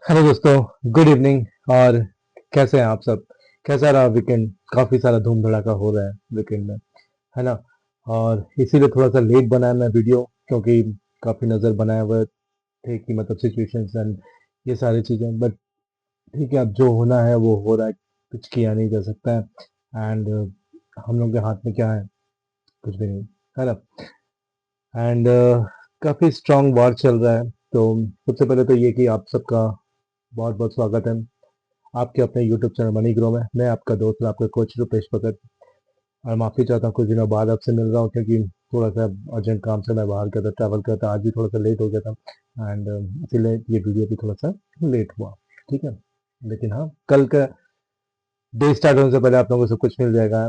Hello दोस्तों, good evening. और कैसे हैं आप सब? कैसा रहा वीकेंड? काफ़ी सारा धूम धड़ाका हो रहा है वीकेंड में, है ना? और इसीलिए थोड़ा सा लेट बनाया मैं वीडियो, क्योंकि काफ़ी नज़र बनाए हुए थे कि मतलब सिचुएशंस एंड ये सारी चीज़ें। बट ठीक है, अब जो होना है वो हो रहा है, कुछ किया नहीं जा सकता है। एंड हम लोग के हाथ में क्या है? कुछ भी नहीं, है ना? एंड काफ़ी स्ट्रांग वॉर चल रहा है। तो सबसे पहले तो ये कि आप सबका बहुत बहुत स्वागत है आपके अपने यूट्यूब चैनल मनी ग्रो में। मैं आपका दोस्त और आपका कोच रुपेश भगत। और माफ़ी चाहता हूँ, कुछ दिनों बाद आपसे मिल रहा हूँ, क्योंकि थोड़ा सा अर्जेंट काम से मैं बाहर गया था, ट्रैवल किया था। आज भी थोड़ा सा लेट हो गया था एंड इसीलिए ये वीडियो भी थोड़ा सा लेट हुआ। ठीक है, लेकिन हाँ, कल का डे स्टार्ट होने से पहले आप लोगों को सब कुछ मिल जाएगा।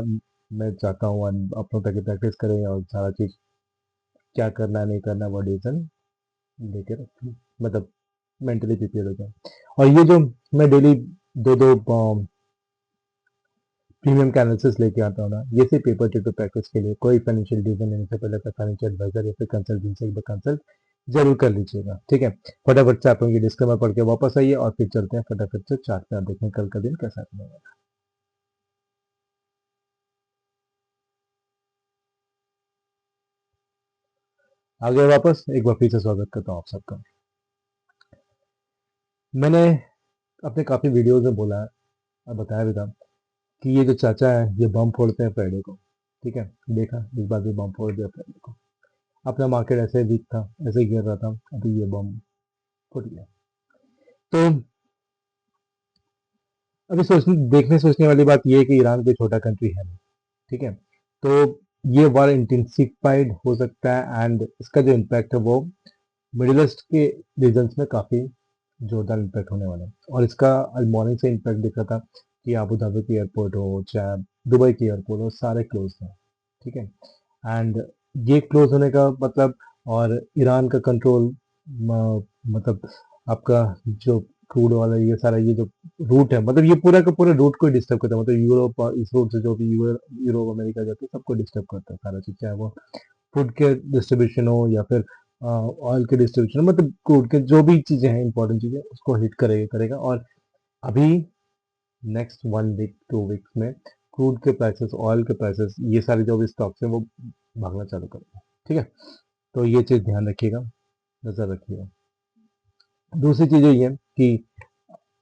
मैं चाहता हूँ and आप लोग ताकि प्रैक्टिस करें और सारा चीज़ क्या करना है नहीं करना है वो डिसीजन लेके रखें, मतलब मेंटली प्रिपेयर हो जाए। और ये जो मैं डेली दो दो प्रीमियम का एनालिसिस लेके आता हूँ ना, ये सिर्फ पेपर टू प्रैक्टिस के लिए। कोई फाइनेंशियल डिसीजन लेने से पहले फाइनेंशियल एडवाइजर या फिर कंसल्टेंट से एक बार कंसल्ट जरूर कर लीजिएगा। ठीक है, फटाफट से आप लोग ये डिस्क्लेमर पढ़ के वापस आइए और फिर चलते हैं फटाफट से चार्ट पे। आप देखें कल का दिन कैसा रहेगा। आगे वापस एक बार फिर से स्वागत करता हूँ आप सबका। मैंने अपने काफी वीडियोज में बोला है और बताया भी था कि ये जो चाचा है ये बम फोड़ते हैं फ्राइडे को। ठीक है, देखा इस बार भी बम फोड़ दिया फ्राइडे को। अपना मार्केट ऐसे वीक था, ऐसे ही गिर रहा था, अभी ये बम फूट गया। तो अभी सोचने देखने सोचने वाली बात यह है कि ईरान कोई छोटा कंट्री है नहीं। ठीक है, तो ये वार इंटेंसिफाइड हो सकता है एंड इसका जो इम्पैक्ट है वो मिडिल ईस्ट के रीजन्स में काफ़ी जोरदार इम्पैक्ट होने वाला है। और इसका आज मॉर्निंग से इम्पैक्ट दिख रहा था कि अबू धाबी की एयरपोर्ट हो चाहे दुबई की एयरपोर्ट हो, सारे क्लोज हैं। ठीक है, एंड ये क्लोज होने का मतलब, और ईरान का कंट्रोल, मतलब आपका जो क्रूड वाला ये सारा ये जो रूट है, मतलब ये पूरा का पूरा रूट को डिस्टर्ब करता है। मतलब यूरोप और इस रूट से जो भी यूरोप अमेरिका जाते हैं सबको डिस्टर्ब करता है सारा चीज़, चाहे वो फूड के डिस्ट्रीब्यूशन हो या फिर ऑयल के डिस्ट्रीब्यूशन, मतलब क्रूड के जो भी चीज़ें हैं इंपॉर्टेंट चीज़ें उसको हिट करेगा करेगा। और अभी नेक्स्ट 1 वीक 2 वीक्स में क्रूड के प्राइसेस, ऑयल के प्राइसेस, ये सारे जो भी स्टॉक्स हैं वो भागना चालू करेंगे। ठीक है, तो ये चीज़ ध्यान रखिएगा, नज़र रखिएगा। दूसरी चीज़ ये है कि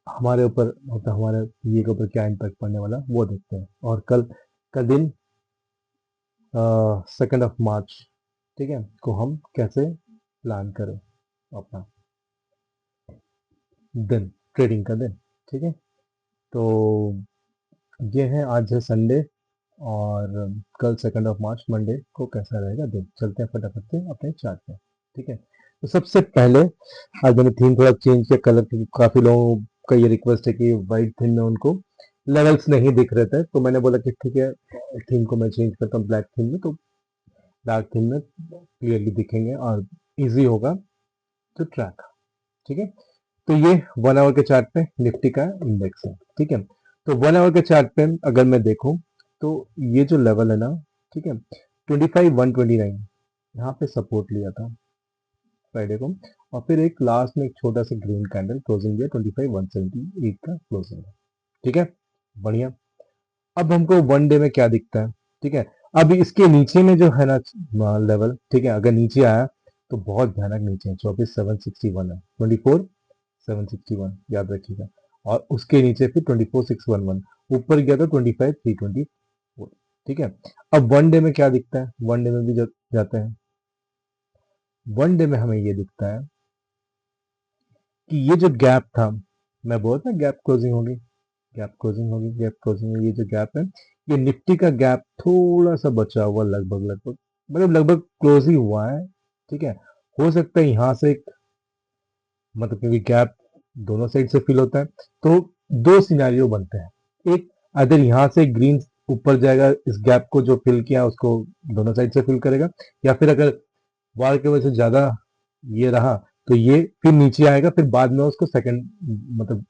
हमारे ऊपर, मतलब हमारे ये के ऊपर क्या इम्पैक्ट पड़ने वाला वो देखते हैं। और कल का दिन 2 मार्च, ठीक है, को हम कैसे प्लान करें अपना दिन, ट्रेडिंग का दिन। ठीक है, तो ये है, आज है संडे और कल 2 मार्च मंडे को कैसा रहेगा दिन। चलते हैं फटाफट से अपने चार्ट पे। ठीक है, तो सबसे पहले आज मैंने थीम थोड़ा चेंज किया कलर, क्योंकि काफ़ी लोगों का ये रिक्वेस्ट है कि वाइट थीम में उनको लेवल्स नहीं दिख रहे थे। तो मैंने बोला कि ठीक है, थीम को मैं चेंज करता हूँ ब्लैक थीम में, तो डार्क थीम में क्लियरली दिखेंगे और इजी होगा टू ट्रैक। ठीक है, तो ये 1 आवर के चार्ट पे निफ्टी का इंडेक्स है। ठीक है, तो 1 आवर के चार्ट पे अगर मैं देखूं तो ये जो लेवल है ना, ठीक है, 25,129 यहाँ पे सपोर्ट लिया था फ्राइडे को। और फिर एक लास्ट में एक छोटा सा ग्रीन कैंडल क्लोजिंग दिया 25,178 का क्लोजिंग है। ठीक है, बढ़िया। अब हमको वन डे में क्या दिखता है? ठीक है, अब इसके नीचे में जो है ना लेवल, ठीक है, अगर नीचे आया तो बहुत भयानक नीचे है, 24,761 है, 24,761 याद रखिएगा। और उसके नीचे फिर 24,611, ऊपर गया तो 25,324। ठीक है, अब वन डे में क्या दिखता है? वन डे में भी जब जाते हैं, वन डे में हमें ये दिखता है कि ये जो गैप था, मैं बोलता गैप क्लोजिंग होगी, गैप क्लोजिंग होगी, गैप क्लोजिंग में ये जो गैप है, ये निफ्टी का गैप थोड़ा सा बचा हुआ, लगभग लगभग, मतलब लगभग क्लोज ही हुआ है। ठीक है, हो सकता है यहाँ से एक, मतलब क्योंकि गैप दोनों साइड से फिल होता है, तो दो सिनेरियो बनते हैं। एक, अगर यहाँ से ग्रीन ऊपर जाएगा, इस गैप को जो फिल किया उसको दोनों साइड से फिल करेगा, या फिर अगर वार की वजह से ज्यादा ये रहा तो ये फिर नीचे आएगा, फिर बाद में उसको सेकंड, मतलब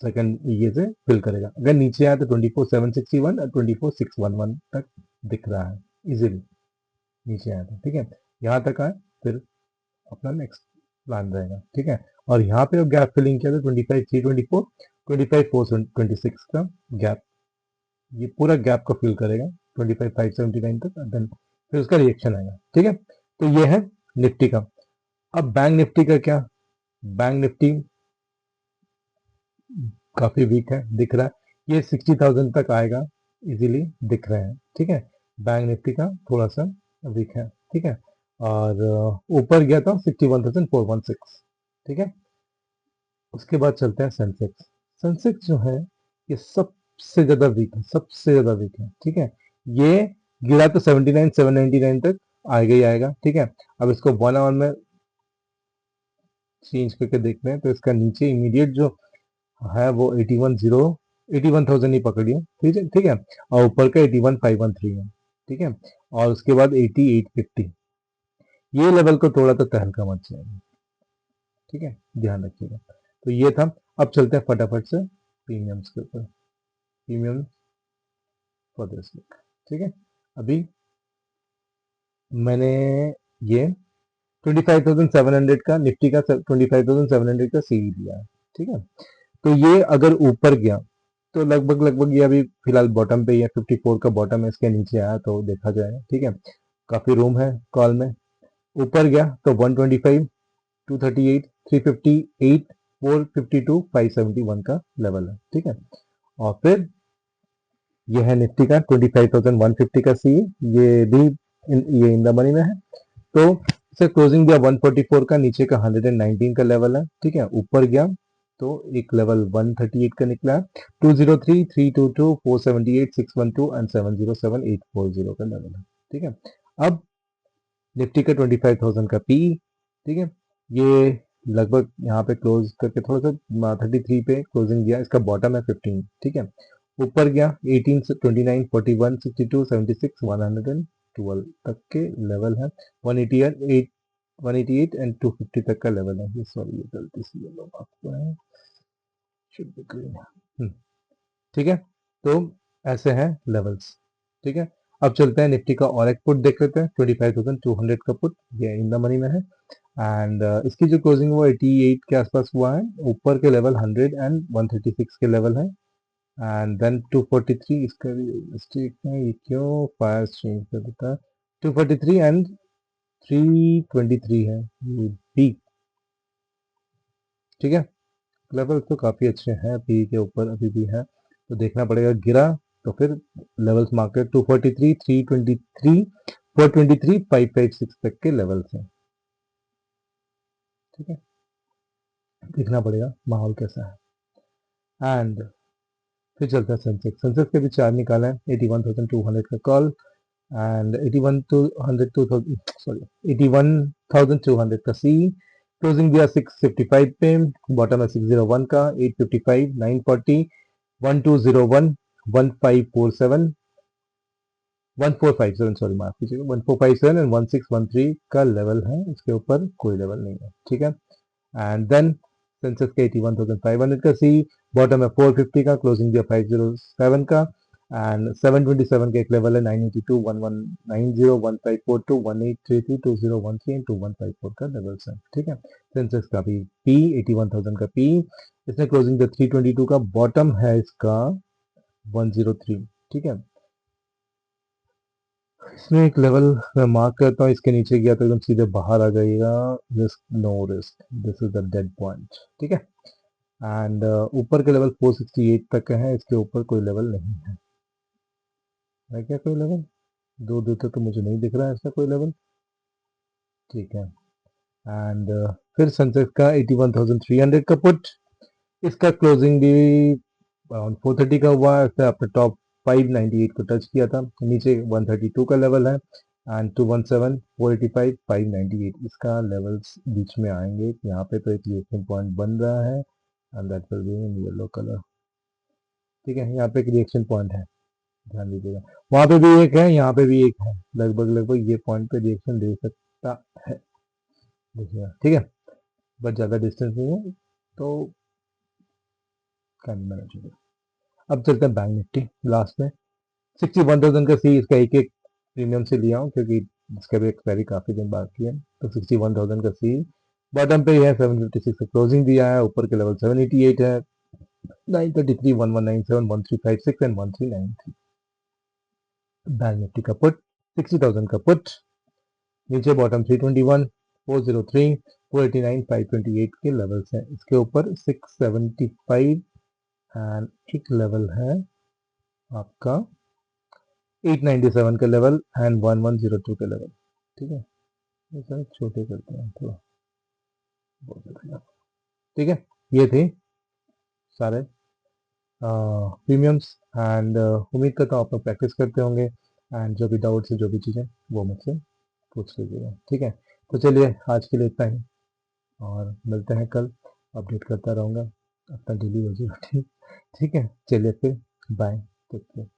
सेकंड ये से फिल करेगा। अगर नीचे आया तो 24,761 और 24,611 तक दिख रहा है इजीली, नीचे आया था। ठीक है, यहाँ तक आए फिर अपना नेक्स्ट प्लान रहेगा, ठीक है। और यहाँ पे गैप फिलिंग किया था 25,324, 25,426 का गैप, ये पूरा गैप को फिल करेगा 25,579 तक, देन फिर उसका रिएक्शन आएगा, ठीक है। तो ये है निफ्टी का। अब बैंक निफ्टी का क्या, बैंक निफ्टी काफी वीक है दिख रहा है, ये 60,000 तक आएगा इजीली दिख रहे हैं, ठीक है। बैंक निफ्टी का थोड़ा सा वीक है, ठीक है। और ऊपर गया था 61,416, ठीक है। उसके बाद चलते हैं सेंसेक्स। सेंसेक्स जो है ये सबसे ज्यादा वीक है, सबसे ज्यादा वीक है, ठीक है। ये गिरा तो 79,799 तक आएगा ही आएगा, ठीक है। अब इसको 1 आवर में चेंज करके देखते हैं तो इसका नीचे इमीडिएट जो है वो 81,000 ही पकड़िए, ठीक है, ठीक है। और ऊपर का 81,513 है, ठीक है। और उसके बाद 88,50, ये लेवल को तोड़ा तो तहलका मच जाएगा, ठीक है, ध्यान रखिएगा। तो ये था। अब चलते हैं फटाफट से प्रीमियम्स के ऊपर, प्रीमियम फॉर दिस वीक, ठीक है। अभी मैंने ये 25,700 का निफ्टी का 25,700 का सीवी लिया है, ठीक है। तो ये अगर ऊपर गया तो लगभग लगभग ये अभी फिलहाल बॉटम पे ही है, 54 का बॉटम है, इसके नीचे आया तो देखा जाएगा, ठीक है। काफी रूम है कॉल में। ऊपर गया तो 125, 238, 358, 452, 571 का लेवल है, ठीक है। और फिर ये है निफ्टी का 25,150 का सी, ये भी ये इन द मनी में है। तो इसे क्लोजिंग दिया 144 का, नीचे का 119 का लेवल है, ठीक है। ऊपर गया तो एक लेवल 138 का निकला, 203, 322, 478, 612 एंड 707, 840 का लेवल है, ठीक है। अब निफ्टी का 25,000 का पी, ठीक है। ये लगभग यहाँ पे क्लोज करके थोड़ा सा 33 पे क्लोजिंग दिया, इसका बॉटम है 15, ठीक है। ऊपर गया 18 से 29, 41, 62, 76, 112 तक के लेवल है, 188, 188 एंड 250 तक का लेवल है। ये सॉरी, ये गलती से ये लोग आपको है, should be green। ठीक है। तो ऐसे हैं लेवल्स, ठीक है। अब चलते हैं निफ्टी का और एक पुट देख लेते हैं, 25,200 का पुट, ये इन द मनी में है। एंड इसकी जो क्लोजिंग वो 88 के आसपास हुआ है, ऊपर के लेवल 100 एंड 136 के लेवल है। एंड देन 243, इसका भी मिस्टेक है, ये क्यों फायर चेंज कर देता है, 243 एंड 323 है ये पी, ठीक है। लेवल तो काफी अच्छे हैं, पी के ऊपर अभी भी है, तो देखना पड़ेगा, गिरा तो फिर लेवल्स मार्केट 243, 323, 423, 556 तक के लेवल्स हैं, ठीक है। देखना पड़ेगा माहौल कैसा है। एंड फिर चलता है सेंसेक्स। सेंसेक्स के भी चार निकाला है, 81,200 का कॉल एंड 81,200 का सी, क्लोजिंग दिया 655 पे, बॉटम है 601 का, 855, 940, 1201, 1547, 1457, सॉरी माफ कीजिएगा, 1457 एंड 1613 का लेवल है, इसके ऊपर कोई लेवल नहीं है, ठीक है। एंड देन सेंसेक्स का 81,500 का सी, बॉटम है 450 का, क्लोजिंग दिया 507 का, एंड 727 का एक लेवल है, 982, 1190, 1542, 1833, 2013 एंड 2154 का लेवल है, ठीक है। सेंसेक्स का भी पी 81,000 का पी, इसने क्लोजिंग दिया 322 का, बॉटम है इसका 103, ठीक है। इसमें एक लेवल मैं मार्क करता हूँ, इसके नीचे गया तो एकदम सीधे बाहर आ जाएगा, risk no risk, this is the dead point, ठीक है। एंड ऊपर के लेवल 468 तक का है, इसके ऊपर कोई लेवल नहीं है क्या कोई लेवल, दो दो तक तो मुझे नहीं दिख रहा है ऐसा कोई लेवल, ठीक है। एंड फिर सेंसेक्स का 81,300 का पुट, इसका क्लोजिंग भी अराउंड 430 का हुआ है, इसने अपने टॉप 598 को टच किया था, नीचे 132 का लेवल है, एंड 217, 485, 598 इसका लेवल्स बीच में आएंगे, यहाँ पे तो एक रिएक्शन पॉइंट बन रहा है and that will be in yellow colour, ठीक है। यहाँ पे एक रिएक्शन पॉइंट है, ध्यान दीजिएगा, वहां पे भी एक है, यहाँ पे भी एक है, लगभग लगभग ये पॉइंट पे रिएक्शन दे सकता है, देखिएगा, ठीक है। बट ज्यादा डिस्टेंस नहीं है तो कैन मैनेज होगा। अब चलते हैं बैंक निफ्टी लास्ट में, 61,000 का सी, इसका एक एक प्रीमियम से लिया हूँ क्योंकि इसका भी एक्सपायरी काफी दिन बाकी है, तो 61,000 का सी, बॉटम पे है 756 से क्लोजिंग दिया है, ऊपर के लेवल 788 है, 933, 1197, 1356 एंड 1393। बैंक निफ्टी का पुट 60,000 का पुट, नीचे बॉटम 321, 403, 489, 528 के लेवल्स हैं। इसके ऊपर 675 एंड एक लेवल है आपका 897 का लेवल एंड 1102 का लेवल। ठीक है, ये सारे छोटे करते हैं थोड़ा, बहुत ज़्यादा। ठीक है, ये थे सारे प्रीमियम्स एंड उम्मीद करता हूँ आप लोग प्रैक्टिस करते होंगे एंड जो भी डाउट्स है, जो भी चीज़ें, वो मुझसे पूछ लीजिएगा। ठीक है, तो चलिए आज के लिए इतना ही और मिलते हैं कल। अपडेट करता रहूँगा अपना डेली रोजी रूटीन। ठीक है, चलिए फिर बाय, टेक केयर।